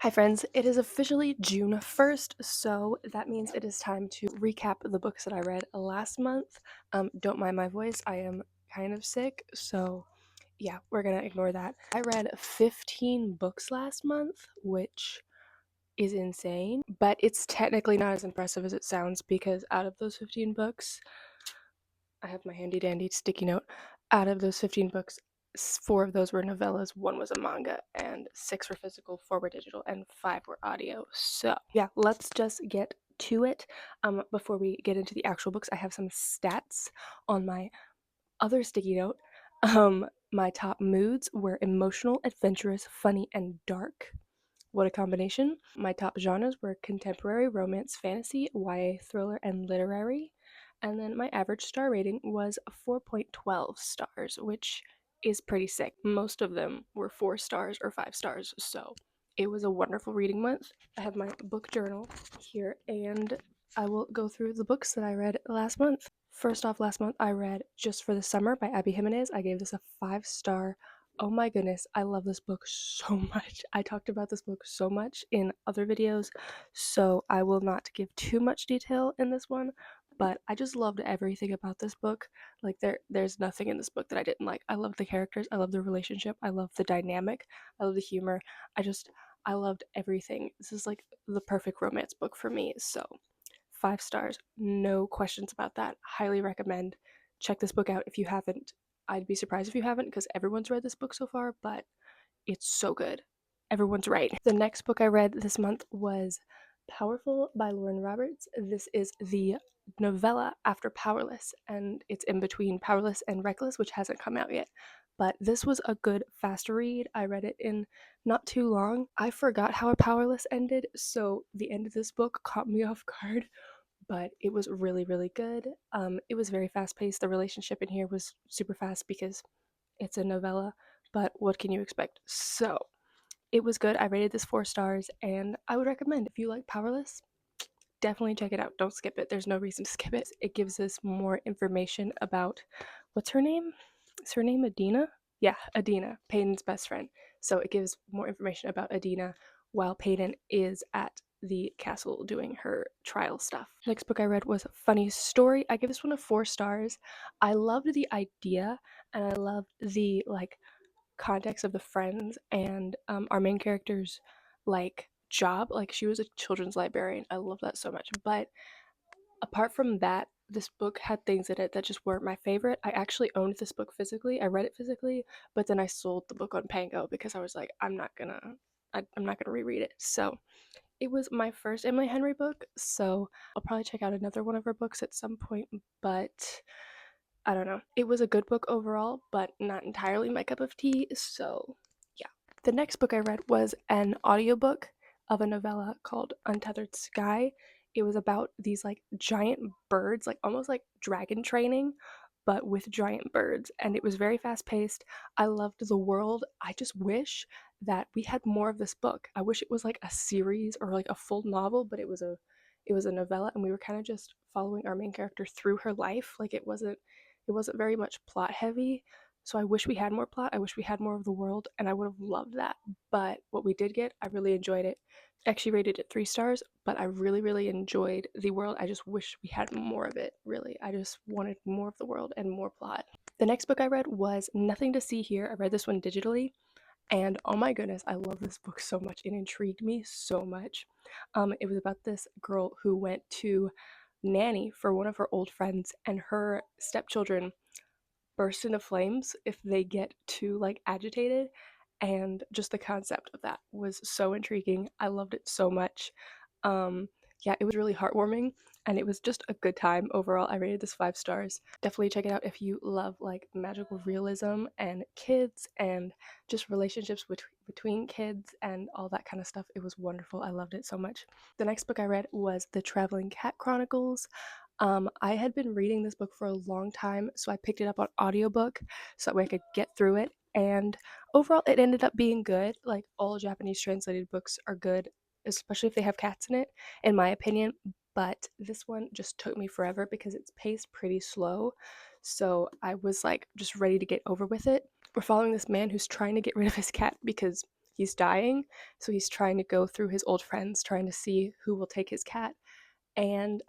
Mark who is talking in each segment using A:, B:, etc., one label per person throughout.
A: Hi friends, it is officially June 1st, so that means it is time to recap the books that I read last month. Don't mind my voice, I am kind of sick, so yeah, we're gonna ignore that. I read 15 books last month, which is insane, but it's technically not as impressive as it sounds because out of those 15 books, I have my handy dandy sticky note. Out of those 15 books, four of those were novellas, one was a manga, and six were physical, four were digital, and five were audio. So, yeah, let's just get to it. Before we get into the actual books, I have some stats on my other sticky note. My top moods were emotional, adventurous, funny, and dark. What a combination. My top genres were contemporary, romance, fantasy, YA, thriller, and literary. And then my average star rating was 4.12 stars, which is pretty sick. Most of them were 4 stars or 5 stars, so it was a wonderful reading month. I have my book journal here, and I will go through the books that I read last month. First off, last month I read Just for the Summer by Abby Jimenez. I gave this a 5 star. Oh my goodness, I love this book so much. I talked about this book so much in other videos, so I will not give too much detail in this one, but I just loved everything about this book. Like there's nothing in this book that I didn't like. I love the characters, I love the relationship, I love the dynamic, I love the humor. I loved everything. This is like the perfect romance book for me. So 5 stars, no questions about that. Highly recommend. Check this book out if you haven't. I'd be surprised if you haven't because everyone's read this book so far, but it's so good. Everyone's right. The next book I read this month was Powerful by Lauren Roberts. This is the novella after Powerless, and it's in between Powerless and Reckless, which hasn't come out yet. But this was a good fast read. I read it in not too long. I forgot how Powerless ended, so the end of this book caught me off guard, but it was really, really good. It was very fast paced. The relationship in here was super fast because it's a novella, but what can you expect? So it was good. I rated this 4 stars, and I would recommend if you like Powerless, definitely check it out. Don't skip it. There's no reason to skip it. It gives us more information about what's her name? Is her name Adina? Yeah, Adina, Peyton's best friend. So it gives more information about Adina while Peyton is at the castle doing her trial stuff. Next book I read was Funny Story. I give this one a 4 stars. I loved the idea and I loved the context of the friends and our main character's job. Like she was a children's librarian. I love that so much. But apart from that, this book had things in it that just weren't my favorite. I actually owned this book physically. I read it physically, but then I sold the book on Pango because I was like, I'm not gonna reread it. So it was my first Emily Henry book, so I'll probably check out another one of her books at some point, but I don't know. It was a good book overall, but not entirely my cup of tea, so yeah. The next book I read was an audiobook of a novella called Untethered Sky. It was about these giant birds, like almost like dragon training, but with giant birds, and it was very fast paced. I loved the world. I just wish that we had more of this book. I wish it was like a series or like a full novel, but it was a novella and we were kind of just following our main character through her life. Like it wasn't very much plot heavy. So I wish we had more plot. I wish we had more of the world, and I would have loved that. But what we did get, I really enjoyed it. I actually rated it 3 stars, but I really, really enjoyed the world. I just wish we had more of it, really. I just wanted more of the world and more plot. The next book I read was Nothing to See Here. I read this one digitally, and oh my goodness, I love this book so much. It intrigued me so much. It was about this girl who went to nanny for one of her old friends, and her stepchildren burst into flames if they get too agitated, and just the concept of that was so intriguing. I loved it so much. Yeah, it was really heartwarming and it was just a good time overall. I rated this 5 stars. Definitely check it out if you love magical realism and kids and just relationships between kids and all that kind of stuff. It was wonderful. I loved it so much. The next book I read was The Traveling Cat Chronicles. I had been reading this book for a long time, so I picked it up on audiobook so that way I could get through it. And overall, it ended up being good. Like, all Japanese translated books are good, especially if they have cats in it, in my opinion. But this one just took me forever because it's paced pretty slow. So I was just ready to get over with it. We're following this man who's trying to get rid of his cat because he's dying, so he's trying to go through his old friends, trying to see who will take his cat, and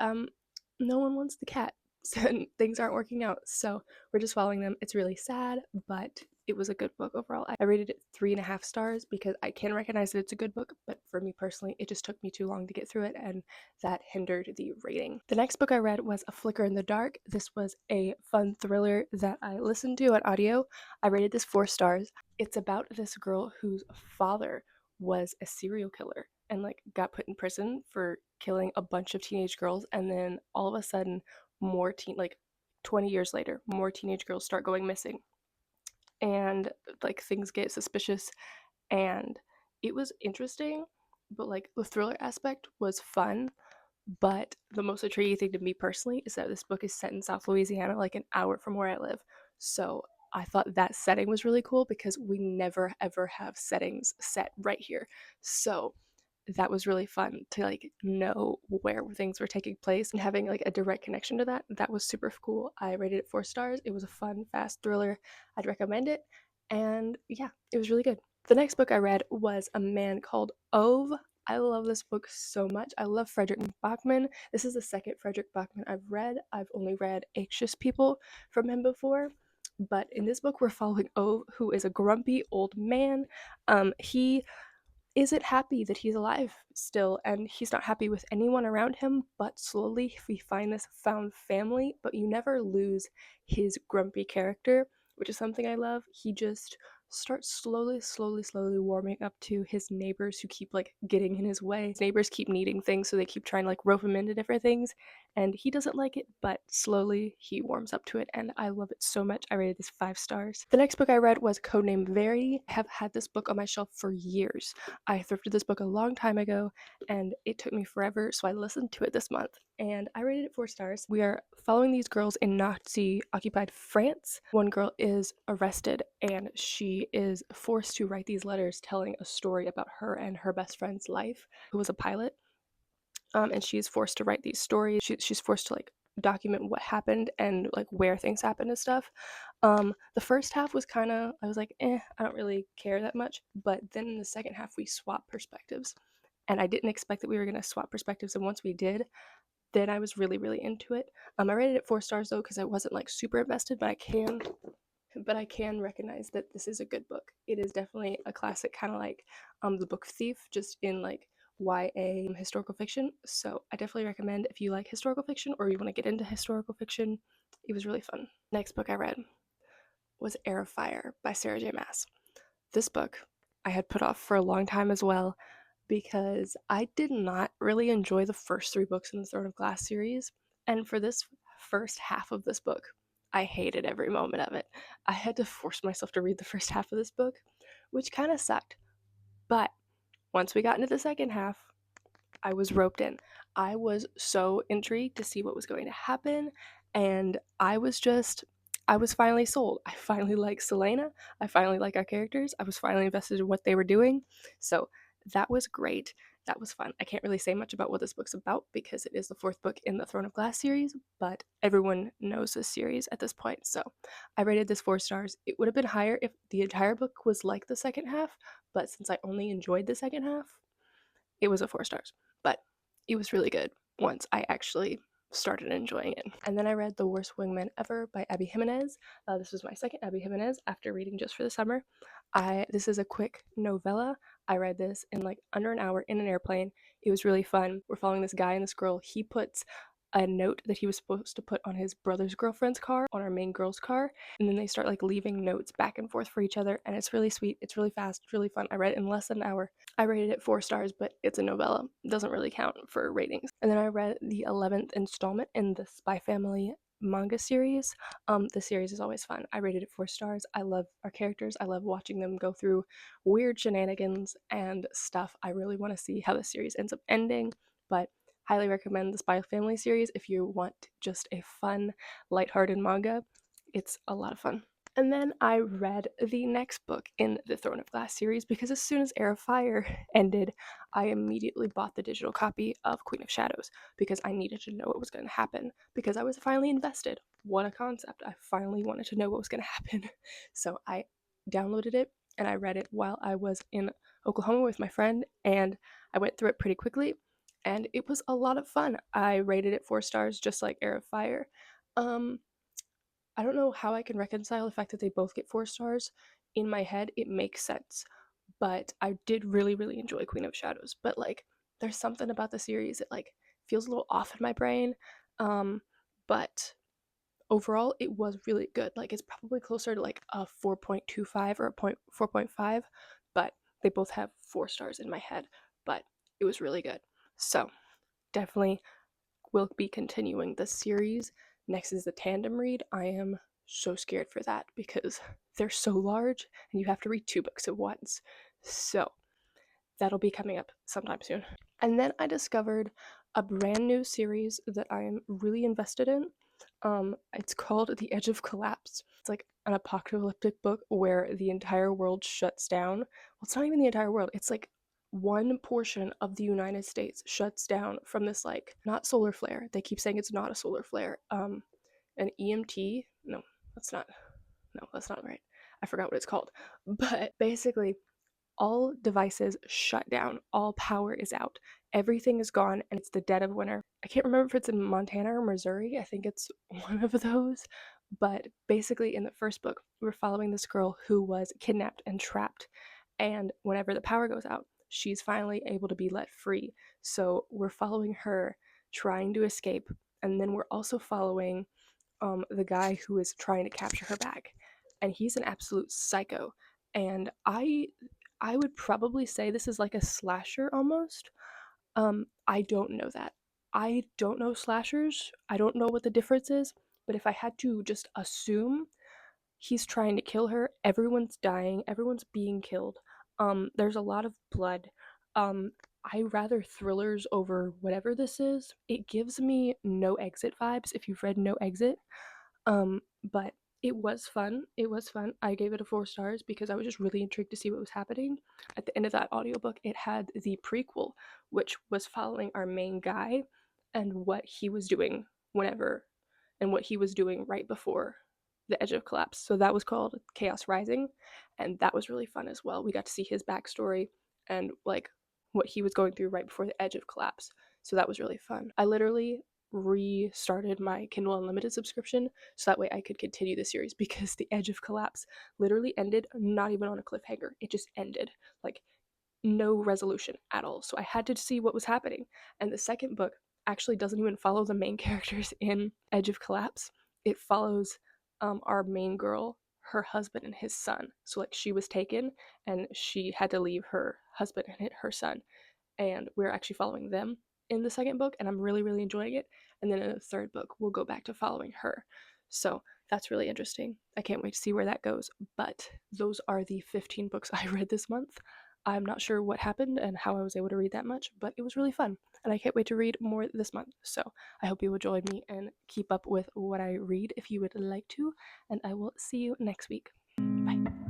A: no one wants the cat. So things aren't working out, so we're just following them. It's really sad, but it was a good book overall. I rated it 3.5 stars because I can recognize that it's a good book, but for me personally, it just took me too long to get through it, and that hindered the rating. The next book I read was A Flicker in the Dark. This was a fun thriller that I listened to on audio. I rated this 4 stars. It's about this girl whose father was a serial killer and like got put in prison for killing a bunch of teenage girls, and then all of a sudden more 20 years later, more teenage girls start going missing, and like things get suspicious, and it was interesting, but like the thriller aspect was fun. But the most intriguing thing to me personally is that this book is set in South Louisiana, like an hour from where I live. So I thought that setting was really cool because we never ever have settings set right here. So that was really fun to like know where things were taking place and having like a direct connection to that. That was super cool. I rated it 4 stars. It was a fun, fast thriller. I'd recommend it. And yeah, it was really good. The next book I read was A Man Called Ove. I love this book so much. I love Frederick Bachman. This is the second Frederick Bachman I've read. I've only read Anxious People from him before. But in this book, we're following Ove, who is a grumpy old man. He isn't happy that he's alive still, and he's not happy with anyone around him, but slowly we find this found family, but you never lose his grumpy character, which is something I love. He just starts slowly warming up to his neighbors who keep like getting in his way. His neighbors keep needing things, so they keep trying to like rope him into different things, and he doesn't like it, but slowly he warms up to it, and I love it so much. I rated this 5 stars. The next book I read was Codename Verity. I have had this book on my shelf for years. I thrifted this book a long time ago, and it took me forever, so I listened to it this month, and I rated it 4 stars. We are following these girls in Nazi-occupied France. One girl is arrested, and she is forced to write these letters telling a story about her and her best friend's life, who was a pilot. And she's forced to write these stories. She's forced to like document what happened and like where things happened and stuff. The first half was kind of, I was like, I don't really care that much. But then in the second half, we swapped perspectives, and I didn't expect that we were gonna swap perspectives. And once we did, then I was really into it. I rated it 4 stars though because I wasn't like super invested, but I can recognize that this is a good book. It is definitely a classic, kind of like The Book Thief, just in like YA historical fiction. So I definitely recommend if you like historical fiction or you want to get into historical fiction. It was really fun. Next book I read was Heir by Sarah J. Maas. This book I had put off for a long time as well because I did not really enjoy the first 3 books in the Throne of Glass series. And for this first half of this book, I hated every moment of it. I had to force myself to read the first half of this book, which kind of sucked. But once we got into the second half, I was roped in. I was so intrigued to see what was going to happen, and I was finally sold. I finally like Selena. I finally like our characters. I was finally invested in what they were doing. So that was great. That was fun. I can't really say much about what this book's about because it is the 4th book in the Throne of Glass series, but everyone knows this series at this point. So I rated this 4 stars. It would have been higher if the entire book was like the second half, but since I only enjoyed the second half, it was a 4 stars. But it was really good once I actually started enjoying it. And then I read The Worst Wingman Ever by Abby Jimenez. This was my second Abby Jimenez after reading Just for the Summer. This is a quick novella. I read this in like under an hour in an airplane. It was really fun. We're following this guy and this girl. He puts a note that he was supposed to put on his brother's girlfriend's car on our main girl's car, and then they start like leaving notes back and forth for each other, and it's really sweet. It's really fast. It's really fun. I read it in less than an hour. I rated it 4 stars, but it's a novella. It doesn't really count for ratings. And then I read the 11th installment in the Spy Family manga series. The series is always fun. I rated it 4 stars. I love our characters. I love watching them go through weird shenanigans and stuff. I really want to see how the series ends up ending, but highly recommend the Spy Family series if you want just a fun, lighthearted manga. It's a lot of fun. And then I read the next book in the Throne of Glass series because as soon as Heir of Fire ended, I immediately bought the digital copy of Queen of Shadows because I needed to know what was going to happen because I was finally invested. What a concept. I finally wanted to know what was going to happen. So I downloaded it and I read it while I was in Oklahoma with my friend, and I went through it pretty quickly, and it was a lot of fun. I rated it 4 stars, just like Heir of Fire. Um, I don't know how I can reconcile the fact that they both get 4 stars. In my head, it makes sense, but I did really, really enjoy Queen of Shadows. But like, there's something about the series that like feels a little off in my brain. But overall, it was really good. Like, it's probably closer to like a 4.25 or a 4.5, but they both have 4 stars in my head. But it was really good. So definitely will be continuing the series. Next is the tandem read. I am so scared for that because they're so large and you have to read 2 books at once. So that'll be coming up sometime soon. And then I discovered a brand new series that I am really invested in. It's called The Edge of Collapse. It's like an apocalyptic book where the entire world shuts down. Well, it's not even the entire world. It's like one portion of the United States shuts down from this like not solar flare. They keep saying it's not a solar flare. An EMT? No, that's not. No, that's not right. I forgot what it's called. But basically, all devices shut down, all power is out, everything is gone, and it's the dead of winter. I can't remember if it's in Montana or Missouri. I think it's one of those. But basically, in the first book, we're following this girl who was kidnapped and trapped. And whenever the power goes out, she's finally able to be let free. So we're following her trying to escape. And then we're also following the guy who is trying to capture her back. And he's an absolute psycho. And I would probably say this is like a slasher almost. I don't know that. I don't know slashers. I don't know what the difference is, but if I had to just assume, he's trying to kill her. Everyone's dying, everyone's being killed. There's a lot of blood. I rather thrillers over whatever this is. It gives me No Exit vibes if you've read No Exit. But it was fun. It was fun. I gave it a 4 stars because I was just really intrigued to see what was happening. At the end of that audiobook, it had the prequel, which was following our main guy and what he was doing whenever and what he was doing right before the edge of collapse. So that was called Chaos Rising, and that was really fun as well. We got to see his backstory and like what he was going through right before the edge of collapse. So that was really fun. I literally restarted my Kindle Unlimited subscription so that way I could continue the series because the edge of collapse literally ended not even on a cliffhanger. It just ended. Like no resolution at all. So I had to see what was happening. And the second book actually doesn't even follow the main characters in Edge of Collapse. It follows our main girl, her husband, and his son. So like she was taken and she had to leave her husband and her son. And we're actually following them in the second book, and I'm really, really enjoying it. And then in the third book, we'll go back to following her. So that's really interesting. I can't wait to see where that goes. But those are the 15 books I read this month. I'm not sure what happened and how I was able to read that much, but it was really fun. And I can't wait to read more this month. So I hope you will join me and keep up with what I read if you would like to. And I will see you next week. Bye.